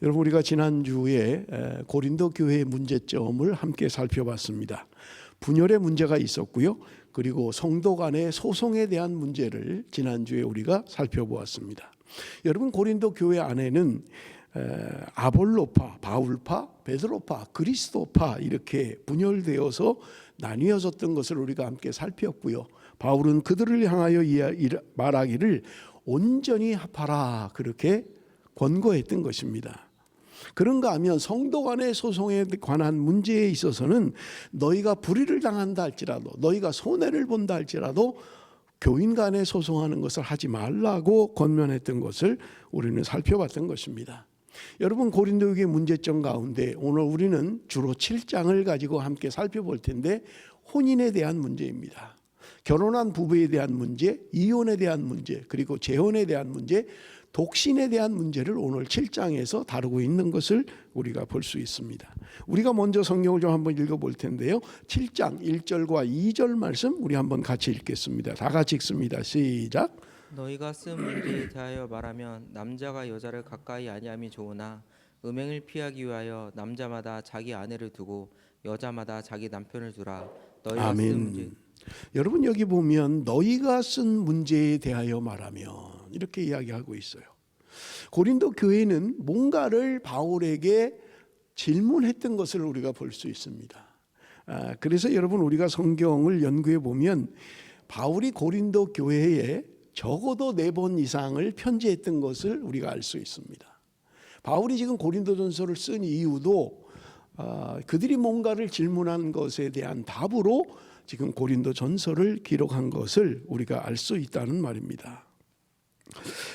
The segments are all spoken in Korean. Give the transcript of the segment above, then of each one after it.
여러분, 우리가 지난주에 고린도 교회의 문제점을 함께 살펴봤습니다. 분열의 문제가 있었고요. 그리고 성도 간의 소송에 대한 문제를 지난주에 우리가 살펴보았습니다. 여러분, 고린도 교회 안에는 아볼로파, 바울파, 베드로파, 그리스도파 이렇게 분열되어서 나뉘어졌던 것을 우리가 함께 살폈고요. 바울은 그들을 향하여 말하기를 온전히 합하라 그렇게 권고했던 것입니다. 그런가 하면 성도 간의 소송에 관한 문제에 있어서는 너희가 불의를 당한다 할지라도, 너희가 손해를 본다 할지라도 교인 간에 소송하는 것을 하지 말라고 권면했던 것을 우리는 살펴봤던 것입니다. 여러분, 고린도교의 문제점 가운데 오늘 우리는 주로 7장을 가지고 함께 살펴볼 텐데, 혼인에 대한 문제입니다. 결혼한 부부에 대한 문제, 이혼에 대한 문제, 그리고 재혼에 대한 문제, 독신에 대한 문제를 오늘 7장에서 다루고 있는 것을 우리가 볼 수 있습니다. 우리가 먼저 성경을 좀 한번 읽어볼 텐데요. 7장 1절과 2절 말씀 우리 한번 같이 읽겠습니다. 다 같이 읽습니다. 시작. 너희가 쓴 문제에 대하여 말하면 남자가 여자를 가까이 아니함이 좋으나 음행을 피하기 위하여 남자마다 자기 아내를 두고 여자마다 자기 남편을 두라. 너희가 아멘. 쓴 문제. 여러분, 여기 보면 너희가 쓴 문제에 대하여 말하면 이렇게 이야기하고 있어요. 고린도 교회는 뭔가를 바울에게 질문했던 것을 우리가 볼 수 있습니다. 그래서 여러분, 우리가 성경을 연구해 보면 바울이 고린도 교회에 적어도 4번 이상을 편지했던 것을 우리가 알 수 있습니다. 바울이 지금 고린도전서를 쓴 이유도 그들이 뭔가를 질문한 것에 대한 답으로 지금 고린도전서를 기록한 것을 우리가 알 수 있다는 말입니다.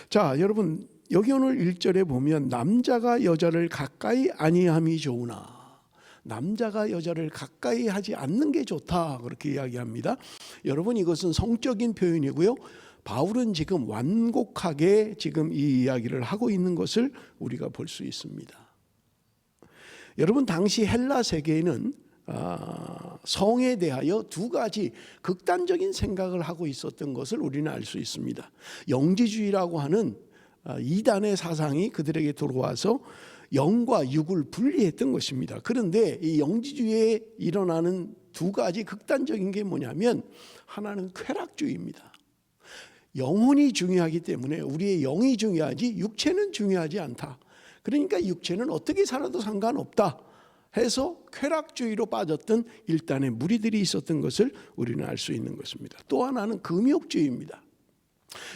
자, 여러분, 여기 오늘 1절에 보면 남자가 여자를 가까이 아니함이 좋으나, 남자가 여자를 가까이 하지 않는 게 좋다 그렇게 이야기합니다. 여러분, 이것은 성적인 표현이고요. 바울은 지금 완곡하게 지금 이 이야기를 하고 있는 것을 우리가 볼 수 있습니다. 여러분, 당시 헬라 세계에는 성에 대하여 2가지 극단적인 생각을 하고 있었던 것을 우리는 알 수 있습니다. 영지주의라고 하는 이단의 사상이 그들에게 들어와서 영과 육을 분리했던 것입니다. 그런데 이 영지주의에 일어나는 2가지 극단적인 게 뭐냐면, 하나는 쾌락주의입니다. 영혼이 중요하기 때문에 우리의 영이 중요하지 육체는 중요하지 않다. 그러니까 육체는 어떻게 살아도 상관없다 해서 쾌락주의로 빠졌던 일단의 무리들이 있었던 것을 우리는 알 수 있는 것입니다. 또 하나는 금욕주의입니다.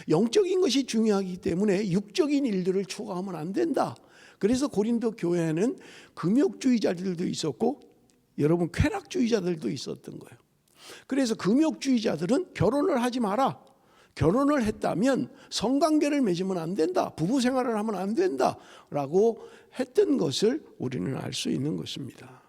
영적인 것이 중요하기 때문에 육적인 일들을 추구하면 안 된다. 그래서 고린도 교회에는 금욕주의자들도 있었고, 여러분, 쾌락주의자들도 있었던 거예요. 그래서 금욕주의자들은 결혼을 하지 마라. 결혼을 했다면 성관계를 맺으면 안 된다. 부부 생활을 하면 안 된다라고 했던 것을 우리는 알 수 있는 것입니다.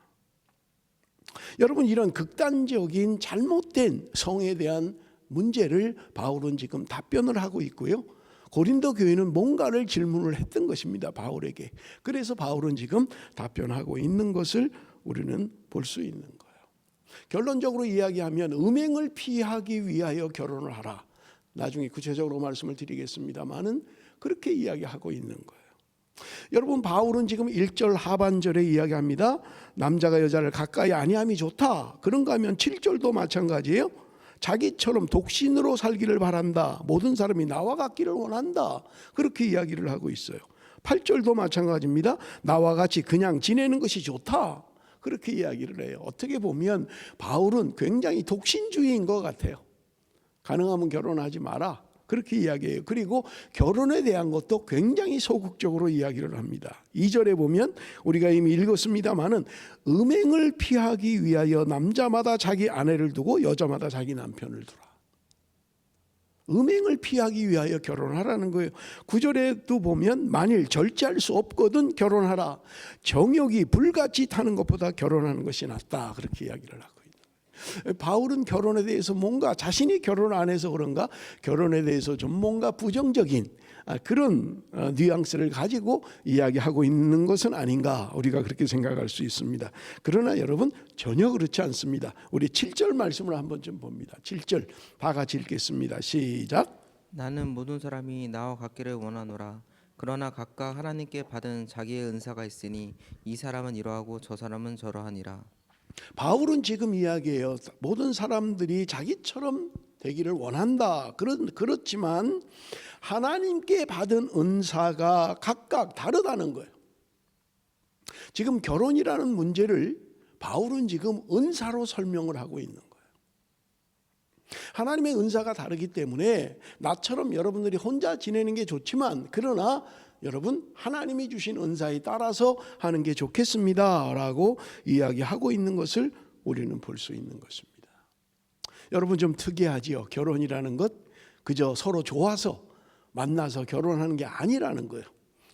여러분, 이런 극단적인 잘못된 성에 대한 문제를 바울은 지금 답변을 하고 있고요. 고린도 교회는 뭔가를 질문을 했던 것입니다, 바울에게. 그래서 바울은 지금 답변하고 있는 것을 우리는 볼 수 있는 거예요. 결론적으로 이야기하면 음행을 피하기 위하여 결혼을 하라. 나중에 구체적으로 말씀을 드리겠습니다만은 그렇게 이야기하고 있는 거예요. 여러분, 바울은 지금 1절 하반절에 이야기합니다. 남자가 여자를 가까이 아니함이 좋다. 그런가 하면 7절도 마찬가지예요. 자기처럼 독신으로 살기를 바란다. 모든 사람이 나와 같기를 원한다. 그렇게 이야기를 하고 있어요. 8절도 마찬가지입니다. 나와 같이 그냥 지내는 것이 좋다. 그렇게 이야기를 해요. 어떻게 보면 바울은 굉장히 독신주의인 것 같아요. 가능하면 결혼하지 마라. 그렇게 이야기해요. 그리고 결혼에 대한 것도 굉장히 소극적으로 이야기를 합니다. 2절에 보면 우리가 이미 읽었습니다마는 음행을 피하기 위하여 남자마다 자기 아내를 두고 여자마다 자기 남편을 두라. 음행을 피하기 위하여 결혼하라는 거예요. 9절에도 보면 만일 절제할 수 없거든 결혼하라. 정욕이 불같이 타는 것보다 결혼하는 것이 낫다. 그렇게 이야기를 하고. 바울은 결혼에 대해서 뭔가 자신이 결혼 안 해서 그런가 결혼에 대해서 좀 뭔가 부정적인 그런 뉘앙스를 가지고 이야기하고 있는 것은 아닌가, 우리가 그렇게 생각할 수 있습니다. 그러나 여러분, 전혀 그렇지 않습니다. 우리 7절 말씀을 한번 좀 봅니다. 7절 다 같이 읽겠습니다. 시작. 나는 모든 사람이 나와 같기를 원하노라. 그러나 각각 하나님께 받은 자기의 은사가 있으니 이 사람은 이러하고 저 사람은 저러하니라. 바울은 지금 이야기해요. 모든 사람들이 자기처럼 되기를 원한다. 그렇지만 하나님께 받은 은사가 각각 다르다는 거예요. 지금 결혼이라는 문제를 바울은 지금 은사로 설명을 하고 있는 거예요. 하나님의 은사가 다르기 때문에 나처럼 여러분들이 혼자 지내는 게 좋지만 그러나 여러분 하나님이 주신 은사에 따라서 하는 게 좋겠습니다 라고 이야기하고 있는 것을 우리는 볼 수 있는 것입니다. 여러분 좀 특이하지요. 결혼이라는 것 그저 서로 좋아서 만나서 결혼하는 게 아니라는 거예요.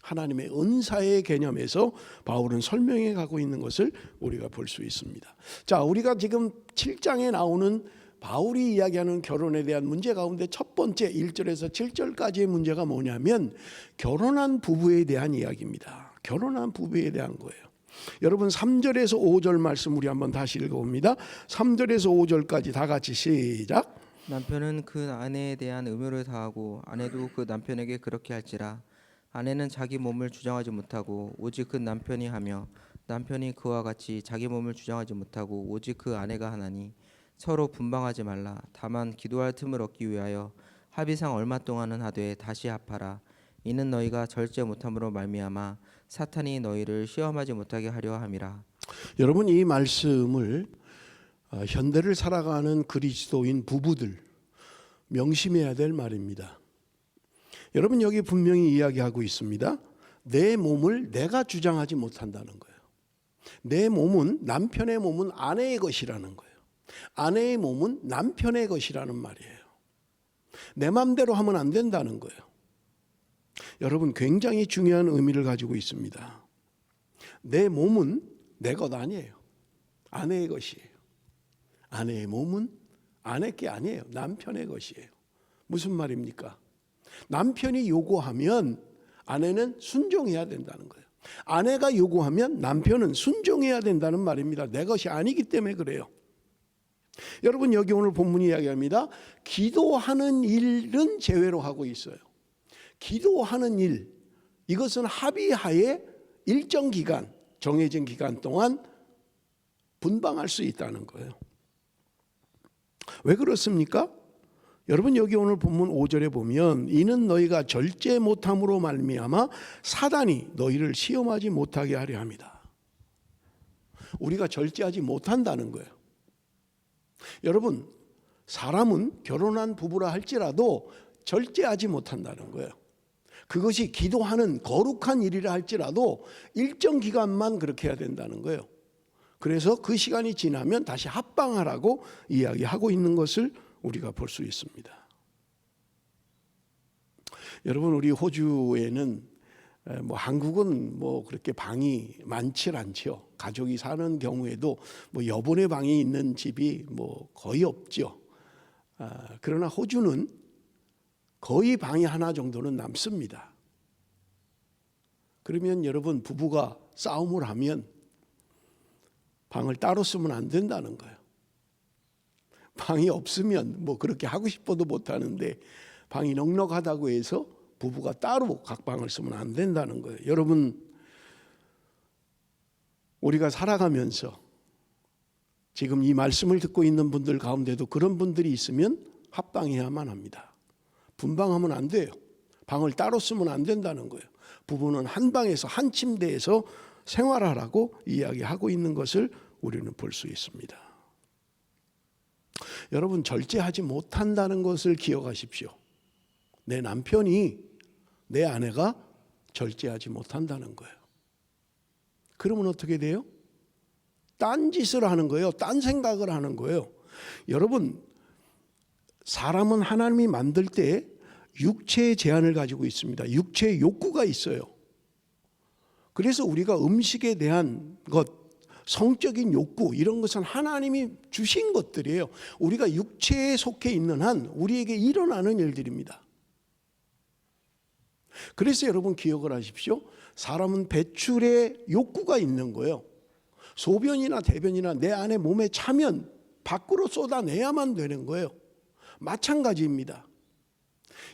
하나님의 은사의 개념에서 바울은 설명해 가고 있는 것을 우리가 볼 수 있습니다. 자, 우리가 지금 7장에 나오는 바울이 이야기하는 결혼에 대한 문제 가운데 첫 번째 1절에서 7절까지의 문제가 뭐냐면 결혼한 부부에 대한 이야기입니다. 결혼한 부부에 대한 거예요. 여러분 3절에서 5절 말씀 우리 한번 다시 읽어봅니다. 3절에서 5절까지 다 같이 시작. 남편은 그 아내에 대한 의무를 다하고 아내도 그 남편에게 그렇게 할지라. 아내는 자기 몸을 주장하지 못하고 오직 그 남편이 하며 남편이 그와 같이 자기 몸을 주장하지 못하고 오직 그 아내가 하나니 서로 분방하지 말라. 다만 기도할 틈을 얻기 위하여 합의상 얼마 동안은 하되 다시 합하라. 이는 너희가 절제 못함으로 말미암아 사탄이 너희를 시험하지 못하게 하려 함이라. 여러분 이 말씀을 현대를 살아가는 그리스도인 부부들 명심해야 될 말입니다. 여러분 여기 분명히 이야기하고 있습니다. 내 몸을 내가 주장하지 못한다는 거예요. 내 몸은 남편의 몸은 아내의 것이라는 거예요. 아내의 몸은 남편의 것이라는 말이에요. 내 마음대로 하면 안 된다는 거예요. 여러분 굉장히 중요한 의미를 가지고 있습니다. 내 몸은 내 것 아니에요. 아내의 것이에요. 아내의 몸은 아내 게 아니에요. 남편의 것이에요. 무슨 말입니까? 남편이 요구하면 아내는 순종해야 된다는 거예요. 아내가 요구하면 남편은 순종해야 된다는 말입니다. 내 것이 아니기 때문에 그래요. 여러분 여기 오늘 본문이 이야기합니다. 기도하는 일은 제외로 하고 있어요. 기도하는 일 이것은 합의하에 일정 기간 정해진 기간 동안 분방할 수 있다는 거예요. 왜 그렇습니까? 여러분 여기 오늘 본문 5절에 보면 이는 너희가 절제 못함으로 말미암아 사단이 너희를 시험하지 못하게 하려 합니다. 우리가 절제하지 못한다는 거예요. 여러분 사람은 결혼한 부부라 할지라도 절제하지 못한다는 거예요. 그것이 기도하는 거룩한 일이라 할지라도 일정 기간만 그렇게 해야 된다는 거예요. 그래서 그 시간이 지나면 다시 합방하라고 이야기하고 있는 것을 우리가 볼 수 있습니다. 여러분 우리 호주에는 한국은 그렇게 방이 많지 않죠. 가족이 사는 경우에도 여분의 방이 있는 집이 거의 없죠. 그러나 호주는 거의 방이 하나 정도는 남습니다. 그러면 여러분 부부가 싸움을 하면 방을 따로 쓰면 안 된다는 거예요. 방이 없으면 그렇게 하고 싶어도 못 하는데 방이 넉넉하다고 해서 부부가 따로 각 방을 쓰면 안 된다는 거예요. 여러분 우리가 살아가면서 지금 이 말씀을 듣고 있는 분들 가운데도 그런 분들이 있으면 합방해야만 합니다. 분방하면 안 돼요. 방을 따로 쓰면 안 된다는 거예요. 부부는 한 방에서 한 침대에서 생활하라고 이야기하고 있는 것을 우리는 볼 수 있습니다. 여러분 절제하지 못한다는 것을 기억하십시오. 내 남편이 내 아내가 절제하지 못한다는 거예요. 그러면 어떻게 돼요? 딴 짓을 하는 거예요. 딴 생각을 하는 거예요. 여러분 사람은 하나님이 만들 때 육체의 제한을 가지고 있습니다. 육체의 욕구가 있어요. 그래서 우리가 음식에 대한 것 성적인 욕구 이런 것은 하나님이 주신 것들이에요. 우리가 육체에 속해 있는 한 우리에게 일어나는 일들입니다. 그래서 여러분 기억을 하십시오. 사람은 배출의 욕구가 있는 거예요. 소변이나 대변이나 내 안에 몸에 차면 밖으로 쏟아내야만 되는 거예요. 마찬가지입니다.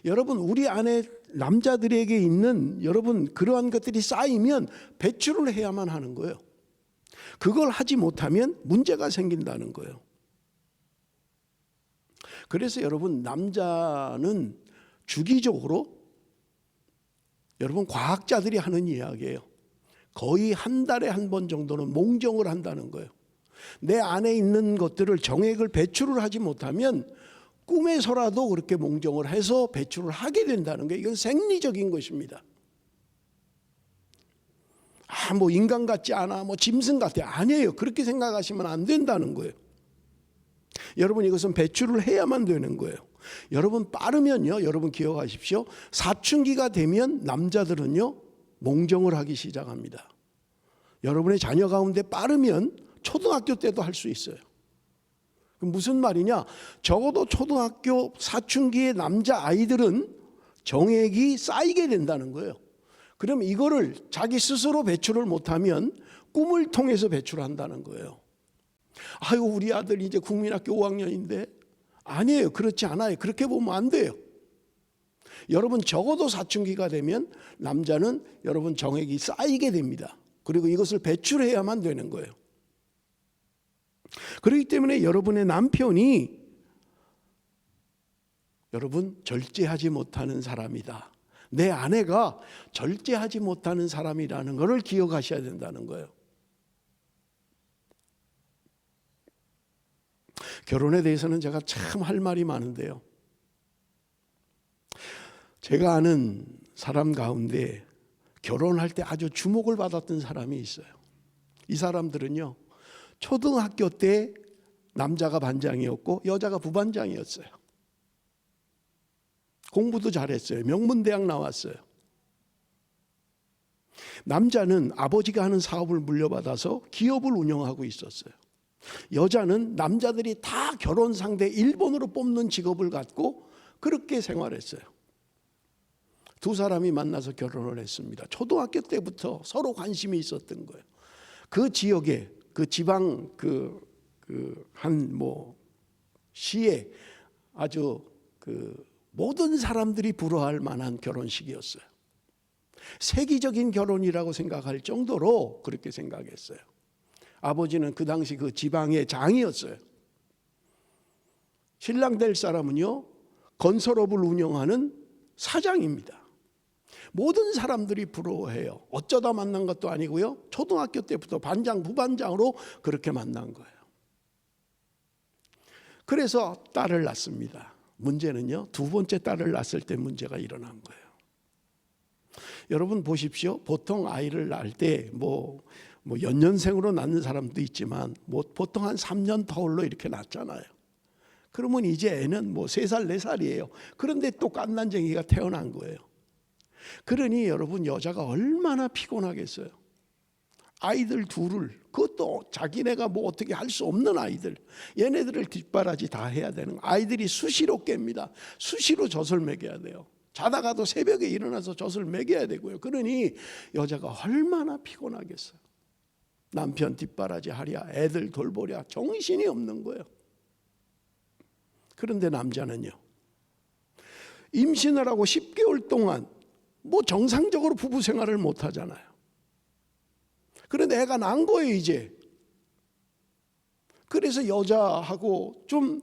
여러분 우리 안에 남자들에게 있는 여러분 그러한 것들이 쌓이면 배출을 해야만 하는 거예요. 그걸 하지 못하면 문제가 생긴다는 거예요. 그래서 여러분 남자는 주기적으로 여러분 과학자들이 하는 이야기예요. 거의 한 달에 한 번 정도는 몽정을 한다는 거예요. 내 안에 있는 것들을 정액을 배출을 하지 못하면 꿈에서라도 그렇게 몽정을 해서 배출을 하게 된다는 거예요. 이건 생리적인 것입니다. 뭐 인간 같지 않아, 뭐 짐승 같아. 아니에요. 그렇게 생각하시면 안 된다는 거예요. 여러분 이것은 배출을 해야만 되는 거예요. 여러분 빠르면요, 여러분 기억하십시오. 사춘기가 되면 남자들은요 몽정을 하기 시작합니다. 여러분의 자녀 가운데 빠르면 초등학교 때도 할 수 있어요. 무슨 말이냐? 적어도 초등학교 사춘기의 남자 아이들은 정액이 쌓이게 된다는 거예요. 그럼 이거를 자기 스스로 배출을 못하면 꿈을 통해서 배출한다는 거예요. 아유, 우리 아들 이제 국민학교 5학년인데 아니에요. 그렇지 않아요. 그렇게 보면 안 돼요. 여러분 적어도 사춘기가 되면 남자는 여러분 정액이 쌓이게 됩니다. 그리고 이것을 배출해야만 되는 거예요. 그렇기 때문에 여러분의 남편이 여러분 절제하지 못하는 사람이다. 내 아내가 절제하지 못하는 사람이라는 것을 기억하셔야 된다는 거예요. 결혼에 대해서는 제가 참 할 말이 많은데요. 제가 아는 사람 가운데 결혼할 때 아주 주목을 받았던 사람이 있어요. 이 사람들은요, 초등학교 때 남자가 반장이었고 여자가 부반장이었어요. 공부도 잘했어요. 명문대학 나왔어요. 남자는 아버지가 하는 사업을 물려받아서 기업을 운영하고 있었어요. 여자는 남자들이 다 결혼 상대 1번으로 뽑는 직업을 갖고 그렇게 생활했어요. 두 사람이 만나서 결혼을 했습니다. 초등학교 때부터 서로 관심이 있었던 거예요. 그 지역에 그 지방 한 시에 아주 모든 사람들이 부러워할 만한 결혼식이었어요. 세기적인 결혼이라고 생각할 정도로 그렇게 생각했어요. 아버지는 그 당시 그 지방의 장이었어요. 신랑 될 사람은요, 건설업을 운영하는 사장입니다. 모든 사람들이 부러워해요. 어쩌다 만난 것도 아니고요. 초등학교 때부터 반장, 부반장으로 그렇게 만난 거예요. 그래서 딸을 낳습니다. 문제는요, 두 번째 딸을 낳았을 때 문제가 일어난 거예요. 여러분 보십시오. 보통 아이를 낳을 때 연년생으로 낳는 사람도 있지만 보통 한 3년 터울로 이렇게 낳잖아요. 그러면 이제 애는 3살, 4살이에요. 그런데 또 갓난쟁이가 태어난 거예요. 그러니 여러분 여자가 얼마나 피곤하겠어요. 아이들 둘을, 그것도 자기네가 어떻게 할 수 없는 아이들, 얘네들을 뒷바라지 다 해야 되는, 아이들이 수시로 깹니다. 수시로 젖을 먹여야 돼요. 자다가도 새벽에 일어나서 젖을 먹여야 되고요. 그러니 여자가 얼마나 피곤하겠어요. 남편 뒷바라지 하랴, 애들 돌보랴, 정신이 없는 거예요. 그런데 남자는요, 임신을 하고 10개월 동안 정상적으로 부부 생활을 못 하잖아요. 그런데 애가 난 거예요, 이제. 그래서 여자하고 좀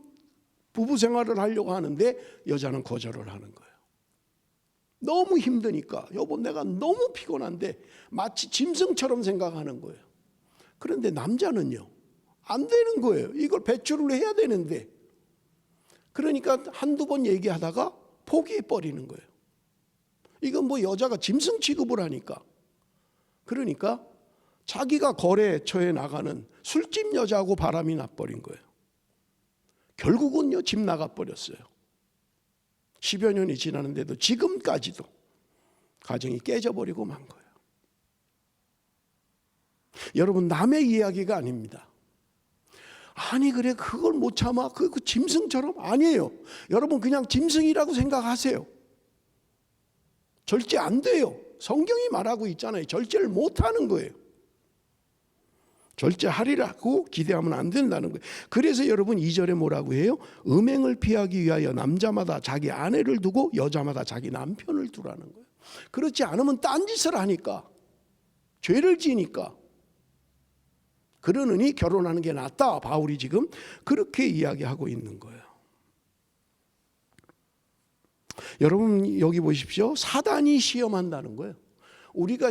부부 생활을 하려고 하는데 여자는 거절을 하는 거예요. 너무 힘드니까, 여보 내가 너무 피곤한데, 마치 짐승처럼 생각하는 거예요. 그런데 남자는요, 안 되는 거예요. 이걸 배출을 해야 되는데. 그러니까 한두 번 얘기하다가 포기해버리는 거예요. 이건 여자가 짐승 취급을 하니까. 그러니까 자기가 거래처에 나가는 술집 여자하고 바람이 나버린 거예요. 결국은요, 집 나가버렸어요. 10여 년이 지났는데도 지금까지도 가정이 깨져버리고 만 거예요. 여러분, 남의 이야기가 아닙니다. 아니 그래, 그걸 못 참아? 그 짐승처럼? 아니에요. 여러분 그냥 짐승이라고 생각하세요. 절제 안 돼요. 성경이 말하고 있잖아요. 절제를 못 하는 거예요. 절제하리라고 기대하면 안 된다는 거예요. 그래서 여러분 2절에 뭐라고 해요? 음행을 피하기 위하여 남자마다 자기 아내를 두고 여자마다 자기 남편을 두라는 거예요. 그렇지 않으면 딴짓을 하니까, 죄를 지니까, 그러느니 결혼하는 게 낫다. 바울이 지금 그렇게 이야기하고 있는 거예요. 여러분 여기 보십시오. 사단이 시험한다는 거예요. 우리가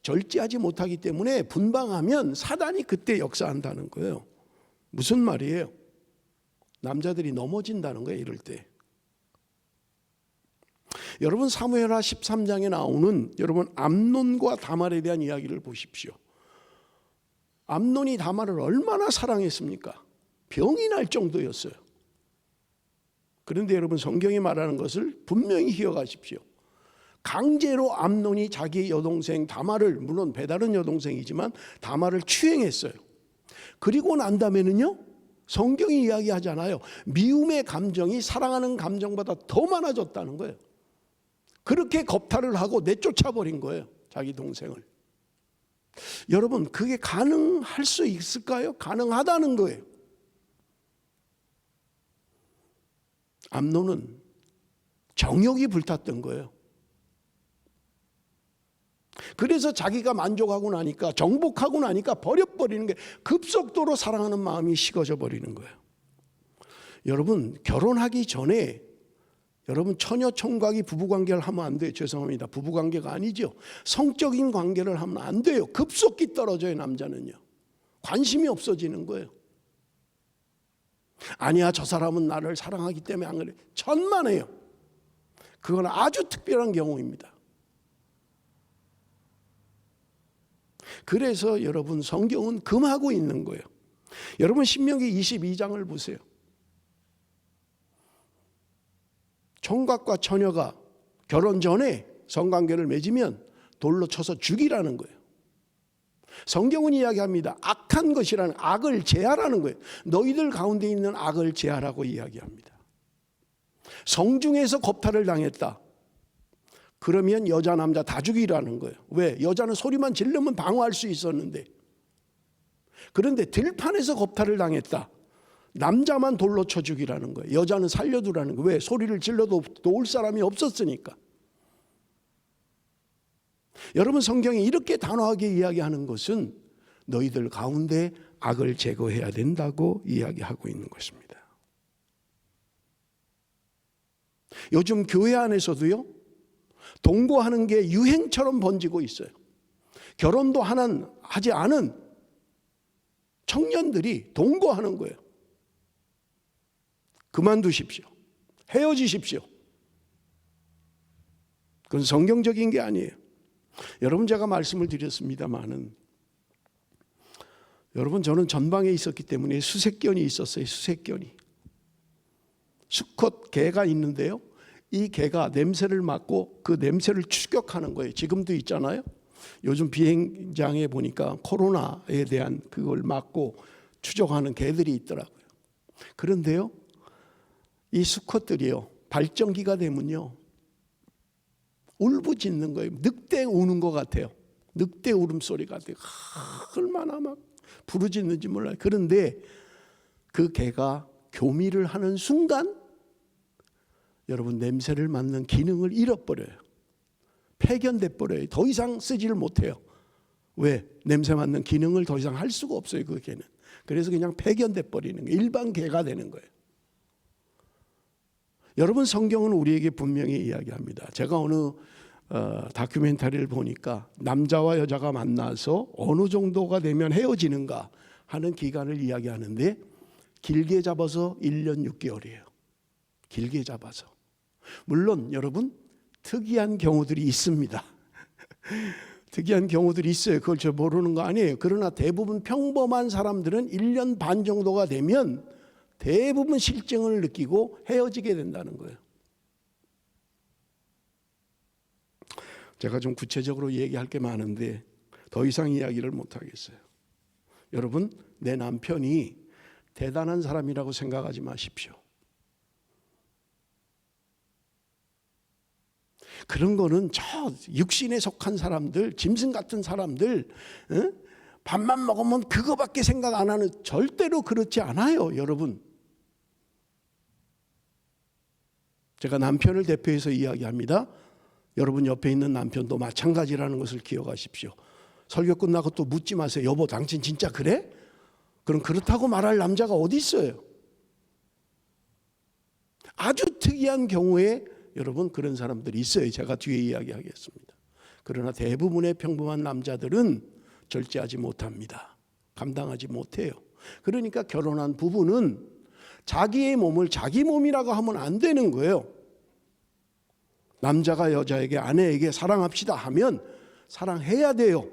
절제하지 못하기 때문에 분방하면 사단이 그때 역사한다는 거예요. 무슨 말이에요? 남자들이 넘어진다는 거예요. 이럴 때. 여러분 사무엘하 13장에 나오는 여러분 암논과 다말에 대한 이야기를 보십시오. 암논이 다말을 얼마나 사랑했습니까? 병이 날 정도였어요. 그런데 여러분 성경이 말하는 것을 분명히 기억하십시오. 강제로 암논이 자기 여동생 다말을, 물론 배다른 여동생이지만 다말을 추행했어요. 그리고 난 다음에는요, 성경이 이야기하잖아요. 미움의 감정이 사랑하는 감정보다 더 많아졌다는 거예요. 그렇게 겁탈을 하고 내쫓아버린 거예요. 자기 동생을. 여러분 그게 가능할 수 있을까요? 가능하다는 거예요. 암논은 정욕이 불탔던 거예요. 그래서 자기가 만족하고 나니까, 정복하고 나니까 버려버리는 게, 급속도로 사랑하는 마음이 식어져 버리는 거예요. 여러분 결혼하기 전에 여러분 처녀 총각이 부부관계를 하면 안 돼요. 죄송합니다. 부부관계가 아니죠. 성적인 관계를 하면 안 돼요. 급속히 떨어져요. 남자는요. 관심이 없어지는 거예요. 아니야 저 사람은 나를 사랑하기 때문에 안 그래. 천만에요. 그건 아주 특별한 경우입니다. 그래서 여러분 성경은 금하고 있는 거예요. 여러분 신명기 22장을 보세요. 총각과 처녀가 결혼 전에 성관계를 맺으면 돌로 쳐서 죽이라는 거예요. 성경은 이야기합니다. 악한 것이라는, 악을 제하라는 거예요. 너희들 가운데 있는 악을 제하라고 이야기합니다. 성중에서 겁탈을 당했다. 그러면 여자 남자 다 죽이라는 거예요. 왜? 여자는 소리만 지르면 방어할 수 있었는데, 그런데 들판에서 겁탈을 당했다. 남자만 돌로 쳐 죽이라는 거예요. 여자는 살려두라는 거예요. 왜? 소리를 질러도 도울 사람이 없었으니까. 여러분 성경이 이렇게 단호하게 이야기하는 것은 너희들 가운데 악을 제거해야 된다고 이야기하고 있는 것입니다. 요즘 교회 안에서도요, 동거하는 게 유행처럼 번지고 있어요. 결혼도 하지 않은 청년들이 동거하는 거예요. 그만두십시오. 헤어지십시오. 그건 성경적인 게 아니에요. 여러분 제가 말씀을 드렸습니다마는, 여러분 저는 전방에 있었기 때문에 수색견이 있었어요. 수색견이. 수컷 개가 있는데요, 이 개가 냄새를 맡고 그 냄새를 추격하는 거예요. 지금도 있잖아요. 요즘 비행장에 보니까 코로나에 대한 그걸 맡고 추적하는 개들이 있더라고요. 그런데요, 이 수컷들이요, 발정기가 되면요 울부짖는 거예요. 늑대 우는 것 같아요. 늑대 울음소리 같아요. 얼마나 막 부르짖는지 몰라요. 그런데 그 개가 교미를 하는 순간 여러분 냄새를 맡는 기능을 잃어버려요. 폐견돼 버려요. 더 이상 쓰지를 못해요. 왜? 냄새 맡는 기능을 더 이상 할 수가 없어요. 그 개는. 그래서 그냥 폐견돼 버리는 거예요. 일반 개가 되는 거예요. 여러분 성경은 우리에게 분명히 이야기합니다. 제가 어느 다큐멘터리를 보니까 남자와 여자가 만나서 어느 정도가 되면 헤어지는가 하는 기간을 이야기하는데, 길게 잡아서 1년 6개월이에요. 길게 잡아서. 물론 여러분 특이한 경우들이 있습니다. 특이한 경우들이 있어요. 그걸 저 모르는 거 아니에요. 그러나 대부분 평범한 사람들은 1년 반 정도가 되면 대부분 실증을 느끼고 헤어지게 된다는 거예요. 제가 좀 구체적으로 얘기할 게 많은데 더 이상 이야기를 못 하겠어요. 여러분, 내 남편이 대단한 사람이라고 생각하지 마십시오. 그런 거는 저 육신에 속한 사람들, 짐승 같은 사람들, 밥만 먹으면 그거밖에 생각 안 하는, 절대로 그렇지 않아요, 여러분. 제가 남편을 대표해서 이야기합니다. 여러분 옆에 있는 남편도 마찬가지라는 것을 기억하십시오. 설교 끝나고 또 묻지 마세요. 여보, 당신 진짜 그래? 그럼 그렇다고 말할 남자가 어디 있어요? 아주 특이한 경우에 여러분 그런 사람들이 있어요. 제가 뒤에 이야기하겠습니다. 그러나 대부분의 평범한 남자들은 절제하지 못합니다. 감당하지 못해요. 그러니까 결혼한 부부는 자기의 몸을 자기 몸이라고 하면 안 되는 거예요. 남자가 여자에게, 아내에게 사랑합시다 하면 사랑해야 돼요.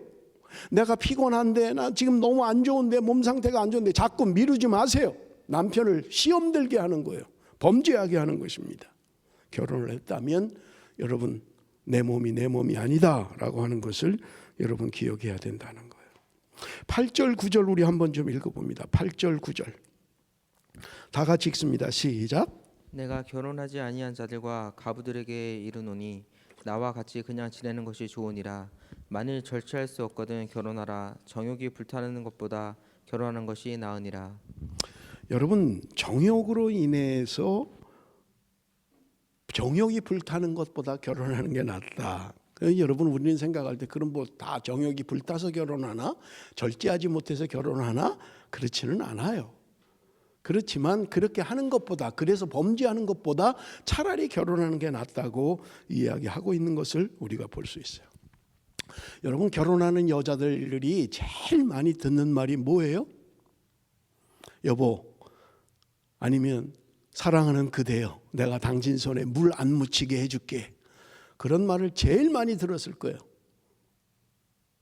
내가 피곤한데, 나 지금 너무 안 좋은데, 몸 상태가 안 좋은데 자꾸 미루지 마세요. 남편을 시험 들게 하는 거예요. 범죄하게 하는 것입니다. 결혼을 했다면 여러분 내 몸이 내 몸이 아니다라고 하는 것을 여러분 기억해야 된다는 거예요. 8절 9절 우리 한번 좀 읽어봅니다. 8절 9절 다 같이 읽습니다. 시작. 내가 결혼하지 아니한 자들과 가부들에게 이르노니 나와 같이 그냥 지내는 것이 좋으니라. 만일 절제할 수 없거든 결혼하라. 정욕이 불타는 것보다 결혼하는 것이 나으니라. 여러분 정욕으로 인해서 정욕이 불타는 것보다 결혼하는 게 낫다. 여러분 우리는 생각할 때 그럼 뭐 다 정욕이 불타서 결혼하나? 절제하지 못해서 결혼하나? 그렇지는 않아요. 그렇지만 그렇게 하는 것보다, 그래서 범죄하는 것보다 차라리 결혼하는 게 낫다고 이야기하고 있는 것을 우리가 볼 수 있어요. 여러분 결혼하는 여자들이 제일 많이 듣는 말이 뭐예요? 여보, 아니면 사랑하는 그대여, 내가 당신 손에 물 안 묻히게 해줄게. 그런 말을 제일 많이 들었을 거예요.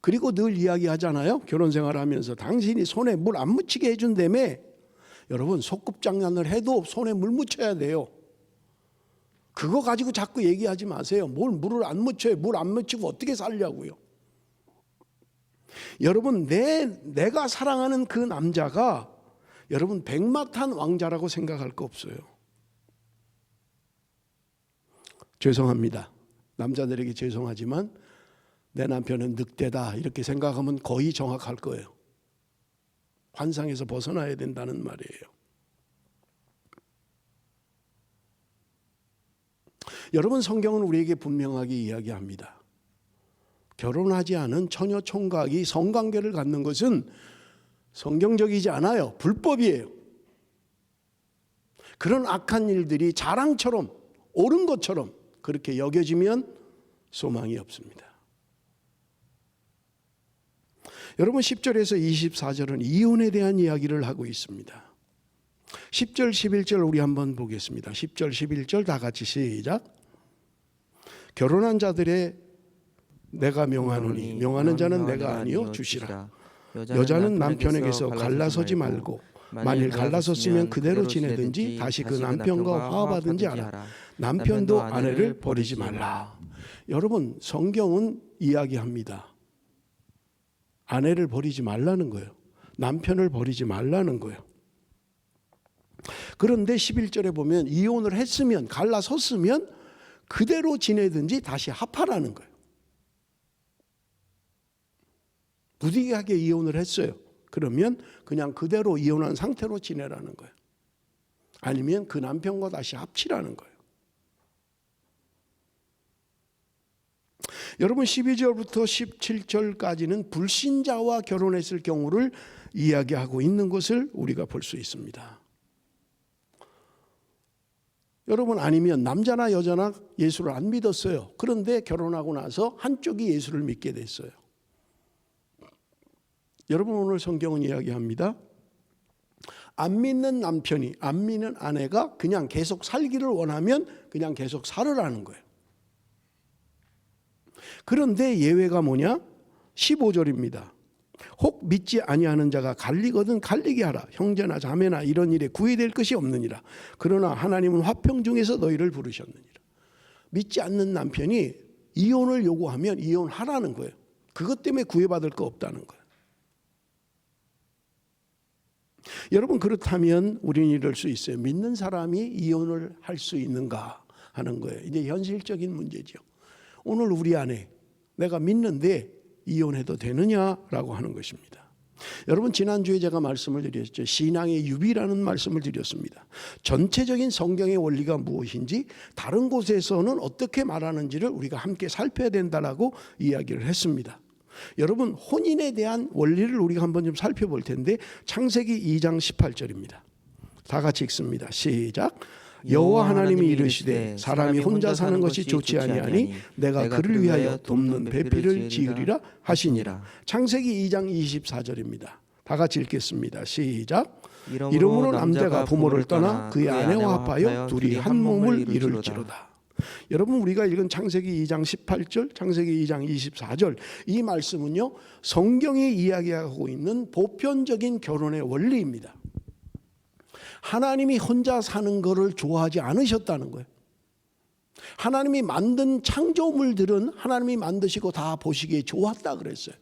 그리고 늘 이야기하잖아요. 결혼 생활하면서 당신이 손에 물 안 묻히게 해준다며. 여러분 소꿉장난을 해도 손에 물 묻혀야 돼요. 그거 가지고 자꾸 얘기하지 마세요. 뭘 물을 안 묻혀요. 물 안 묻히고 어떻게 살려고요. 여러분 내가 사랑하는 그 남자가 여러분 백마탄 왕자라고 생각할 거 없어요. 죄송합니다. 남자들에게 죄송하지만 내 남편은 늑대다 이렇게 생각하면 거의 정확할 거예요. 환상에서 벗어나야 된다는 말이에요. 여러분 성경은 우리에게 분명하게 이야기합니다. 결혼하지 않은 처녀 총각이 성관계를 갖는 것은 성경적이지 않아요. 불법이에요. 그런 악한 일들이 자랑처럼 옳은 것처럼 그렇게 여겨지면 소망이 없습니다. 여러분 10절에서 24절은 이혼에 대한 이야기를 하고 있습니다. 10절 11절 우리 한번 보겠습니다. 10절 11절 다 같이 시작. 결혼한 자들의 내가 명하노니 명하는 자는 내가 아니요 주시라. 여자는 남편에게서 갈라서지 말고 만일 갈라섰으면 그대로 지내든지 다시 그 남편과 화합하든지 하라. 남편도 아내를 버리지 말라. 여러분 성경은 이야기합니다. 아내를 버리지 말라는 거예요. 남편을 버리지 말라는 거예요. 그런데 11절에 보면 이혼을 했으면 갈라섰으면 그대로 지내든지 다시 합하라는 거예요. 부득이하게 이혼을 했어요. 그러면 그냥 그대로 이혼한 상태로 지내라는 거예요. 아니면 그 남편과 다시 합치라는 거예요. 여러분 12절부터 17절까지는 불신자와 결혼했을 경우를 이야기하고 있는 것을 우리가 볼 수 있습니다. 여러분 아니면 남자나 여자나 예수를 안 믿었어요. 그런데 결혼하고 나서 한쪽이 예수를 믿게 됐어요. 여러분 오늘 성경은 이야기합니다. 안 믿는 남편이, 안 믿는 아내가 그냥 계속 살기를 원하면 그냥 계속 살으라는 거예요. 그런데 예외가 뭐냐? 15절입니다. 혹 믿지 아니하는 자가 갈리거든 갈리게 하라. 형제나 자매나 이런 일에 구애될 것이 없느니라. 그러나 하나님은 화평 중에서 너희를 부르셨느니라. 믿지 않는 남편이 이혼을 요구하면 이혼하라는 거예요. 그것 때문에 구애받을 거 없다는 거예요. 여러분 그렇다면 우리는 이럴 수 있어요. 믿는 사람이 이혼을 할 수 있는가 하는 거예요. 이제 현실적인 문제죠. 오늘 우리 아내 내가 믿는데 이혼해도 되느냐라고 하는 것입니다. 여러분 지난주에 제가 말씀을 드렸죠. 신앙의 유비라는 말씀을 드렸습니다. 전체적인 성경의 원리가 무엇인지 다른 곳에서는 어떻게 말하는지를 우리가 함께 살펴야 된다라고 이야기를 했습니다. 여러분 혼인에 대한 원리를 우리가 한번 좀 살펴볼 텐데 창세기 2장 18절입니다. 다 같이 읽습니다. 시작. 여호와 하나님이 이르시되 사람이 혼자 사는 것이 좋지 아니하니 내가 그를 위하여 돕는 배필을 지으리라 하시니라. 창세기 2장 24절입니다. 다 같이 읽겠습니다. 시작. 이러므로 남자가 부모를 떠나 그의 아내와 합하여 둘이 한 몸을 이룰지로다. 여러분 우리가 읽은 창세기 2장 18절, 창세기 2장 24절 이 말씀은요 성경이 이야기하고 있는 보편적인 결혼의 원리입니다. 하나님이 혼자 사는 것을 좋아하지 않으셨다는 거예요. 하나님이 만든 창조물들은 하나님이 만드시고 다 보시기에 좋았다 그랬어요.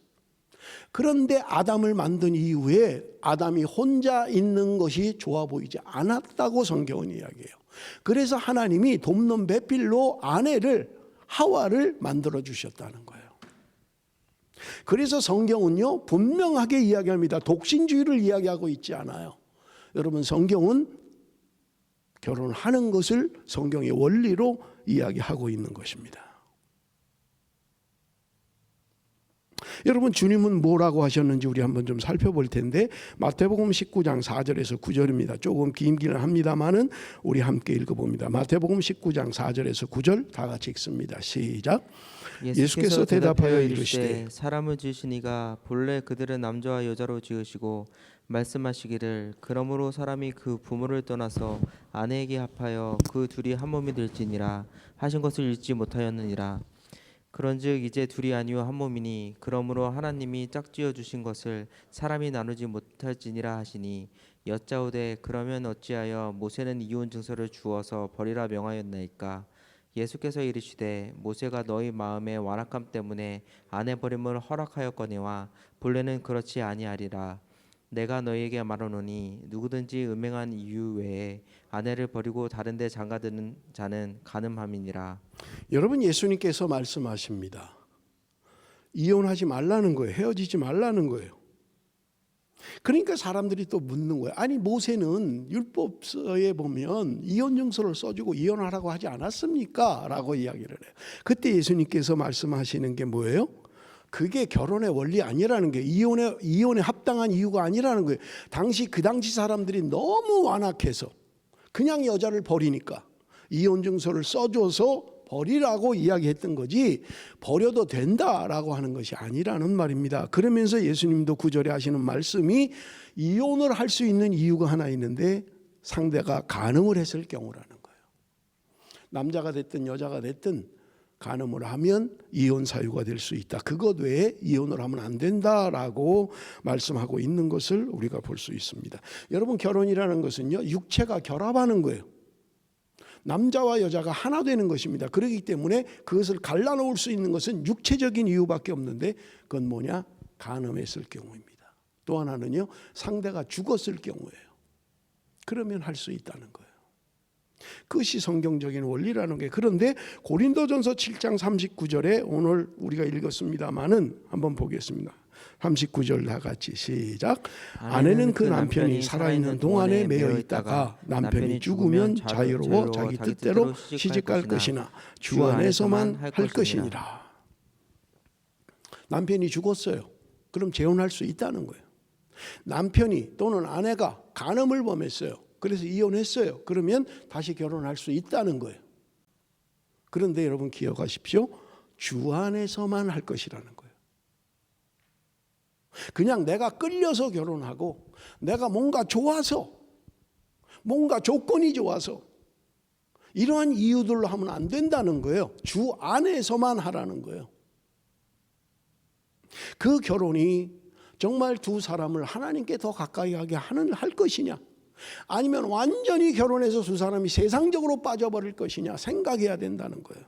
그런데 아담을 만든 이후에 아담이 혼자 있는 것이 좋아 보이지 않았다고 성경은 이야기해요. 그래서 하나님이 돕는 배필로 아내를 하와를 만들어 주셨다는 거예요. 그래서 성경은요 분명하게 이야기합니다. 독신주의를 이야기하고 있지 않아요. 여러분 성경은 결혼하는 것을 성경의 원리로 이야기하고 있는 것입니다. 여러분 주님은 뭐라고 하셨는지 우리 한번 좀 살펴볼 텐데 마태복음 19장 4절에서 9절입니다. 조금 길기는 합니다만은 우리 함께 읽어봅니다. 마태복음 19장 4절에서 9절 다 같이 읽습니다. 시작. 예수께서 대답하여 이르시되 사람을 지으시니가 본래 그들은 남자와 여자로 지으시고 말씀하시기를 그러므로 사람이 그 부모를 떠나서 아내에게 합하여 그 둘이 한 몸이 될지니라 하신 것을 읽지 못하였느니라. 그런즉 이제 둘이 아니요 한 몸이니 그러므로 하나님이 짝지어 주신 것을 사람이 나누지 못할지니라 하시니 여짜오되 그러면 어찌하여 모세는 이혼 증서를 주어서 버리라 명하였나이까. 예수께서 이르시되 모세가 너희 마음의 완악함 때문에 아내 버림을 허락하였거니와 본래는 그렇지 아니하리라. 내가 너희에게 말하노니 누구든지 음행한 이유 외에 아내를 버리고 다른 데 장가드는 자는 간음함이니라. 여러분 예수님께서 말씀하십니다. 이혼하지 말라는 거예요. 헤어지지 말라는 거예요. 그러니까 사람들이 또 묻는 거예요. 아니 모세는 율법서에 보면 이혼증서를 써주고 이혼하라고 하지 않았습니까? 라고 이야기를 해요. 그때 예수님께서 말씀하시는 게 뭐예요? 그게 결혼의 원리 아니라는 게 이혼에 합당한 이유가 아니라는 거예요. 그 당시 사람들이 너무 완악해서 그냥 여자를 버리니까 이혼증서를 써줘서 버리라고 이야기했던 거지 버려도 된다라고 하는 것이 아니라는 말입니다. 그러면서 예수님도 9절에 하시는 말씀이 이혼을 할 수 있는 이유가 하나 있는데 상대가 간음을 했을 경우라는 거예요. 남자가 됐든 여자가 됐든 간음을 하면 이혼 사유가 될 수 있다. 그것 외에 이혼을 하면 안 된다라고 말씀하고 있는 것을 우리가 볼 수 있습니다. 여러분 결혼이라는 것은요 육체가 결합하는 거예요. 남자와 여자가 하나 되는 것입니다. 그렇기 때문에 그것을 갈라놓을 수 있는 것은 육체적인 이유밖에 없는데 그건 뭐냐? 간음했을 경우입니다. 또 하나는요 상대가 죽었을 경우예요. 그러면 할 수 있다는 거예요. 그것이 성경적인 원리라는 게. 그런데 고린도전서 7장 39절에 오늘 우리가 읽었습니다마는 한번 보겠습니다. 39절 다 같이 시작. 아내는 그 남편이 살아있는 동안에 매여 있다가 남편이 죽으면 자유로워 자기 뜻대로 시집갈 것이나 주 안에서만 할 것이니라. 남편이 죽었어요. 그럼 재혼할 수 있다는 거예요. 남편이 또는 아내가 간음을 범했어요. 그래서 이혼했어요. 그러면 다시 결혼할 수 있다는 거예요. 그런데 여러분 기억하십시오. 주 안에서만 할 것이라는 거예요. 그냥 내가 끌려서 결혼하고 내가 뭔가 좋아서 뭔가 조건이 좋아서 이러한 이유들로 하면 안 된다는 거예요. 주 안에서만 하라는 거예요. 그 결혼이 정말 두 사람을 하나님께 더 가까이 하게 할 것이냐, 아니면 완전히 결혼해서 두 사람이 세상적으로 빠져버릴 것이냐 생각해야 된다는 거예요.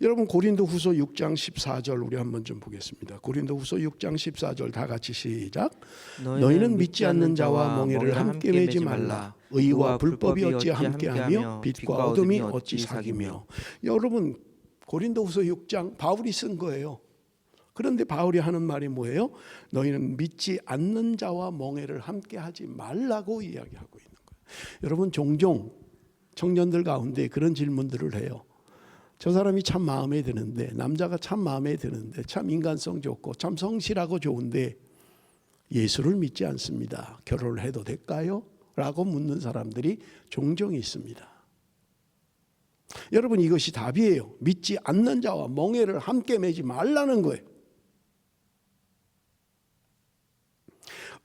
여러분 고린도후서 6장 14절 우리 한번 좀 보겠습니다. 고린도후서 6장 14절 다 같이 시작. 너희는 믿지 않는 자와 멍에를 함께 매지 말라. 의와 불법이 어찌 함께하며 빛과 어둠이 어찌 사귀며. 여러분 고린도후서 6장 바울이 쓴 거예요. 그런데 바울이 하는 말이 뭐예요? 너희는 믿지 않는 자와 멍에를 함께 하지 말라고 이야기하고 있는 거예요. 여러분, 종종 청년들 가운데 그런 질문들을 해요. 저 사람이 참 마음에 드는데, 남자가 참 마음에 드는데, 참 인간성 좋고 참 성실하고 좋은데 예수를 믿지 않습니다. 결혼을 해도 될까요? 라고 묻는 사람들이 종종 있습니다. 여러분, 이것이 답이에요. 믿지 않는 자와 멍에를 함께 매지 말라는 거예요.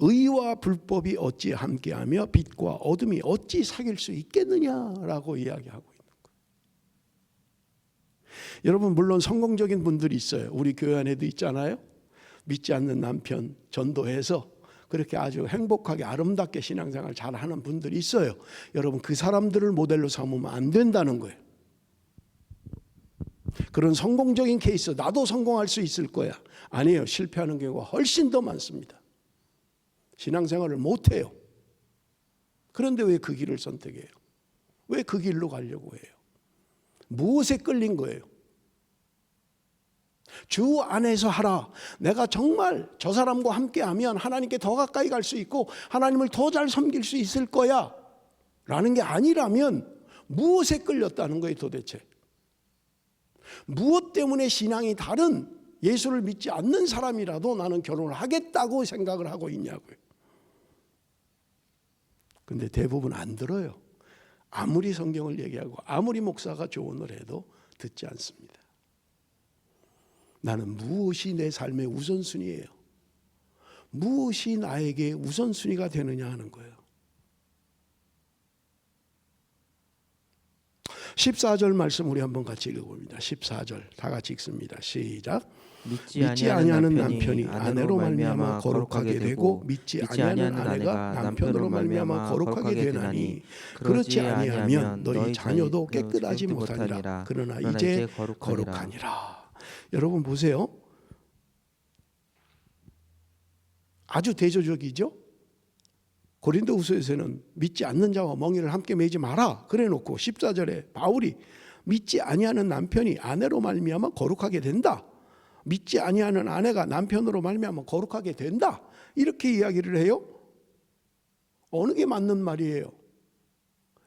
의와 불법이 어찌 함께하며 빛과 어둠이 어찌 사귈 수 있겠느냐라고 이야기하고 있는 거예요. 여러분, 물론 성공적인 분들이 있어요. 우리 교회 안에도 있잖아요. 믿지 않는 남편 전도해서 그렇게 아주 행복하게 아름답게 신앙생활 잘하는 분들이 있어요. 여러분, 그 사람들을 모델로 삼으면 안 된다는 거예요. 그런 성공적인 케이스, 나도 성공할 수 있을 거야. 아니에요. 실패하는 경우가 훨씬 더 많습니다. 신앙생활을 못해요. 그런데 왜 그 길을 선택해요? 왜 그 길로 가려고 해요? 무엇에 끌린 거예요? 주 안에서 하라. 내가 정말 저 사람과 함께하면 하나님께 더 가까이 갈 수 있고 하나님을 더 잘 섬길 수 있을 거야 라는 게 아니라면 무엇에 끌렸다는 거예요 도대체? 무엇 때문에 신앙이 다른 예수를 믿지 않는 사람이라도 나는 결혼을 하겠다고 생각을 하고 있냐고요. 근데 대부분 안 들어요. 아무리 성경을 얘기하고 아무리 목사가 조언을 해도 듣지 않습니다. 나는 무엇이 내 삶의 우선순위예요? 무엇이 나에게 우선순위가 되느냐 하는 거예요. 14절 말씀 우리 한번 같이 읽어봅니다. 14절 다 같이 읽습니다. 시작. 믿지 아니하는 남편이 아내로 말미암아 거룩하게 되고 믿지 아니하는 아내가 남편으로 말미암아 거룩하게 되나니 그렇지 아니하면 너희 자녀도 깨끗하지 못하니라. 그러나 이제 거룩하니라. 여러분 보세요. 아주 대조적이죠. 고린도후서에서는 믿지 않는 자와 멍에를 함께 매지 마라 그래놓고 14절에 바울이 믿지 아니하는 남편이 아내로 말미암아 거룩하게 된다. 믿지 아니하는 아내가 남편으로 말미암아 거룩하게 된다. 이렇게 이야기를 해요. 어느 게 맞는 말이에요?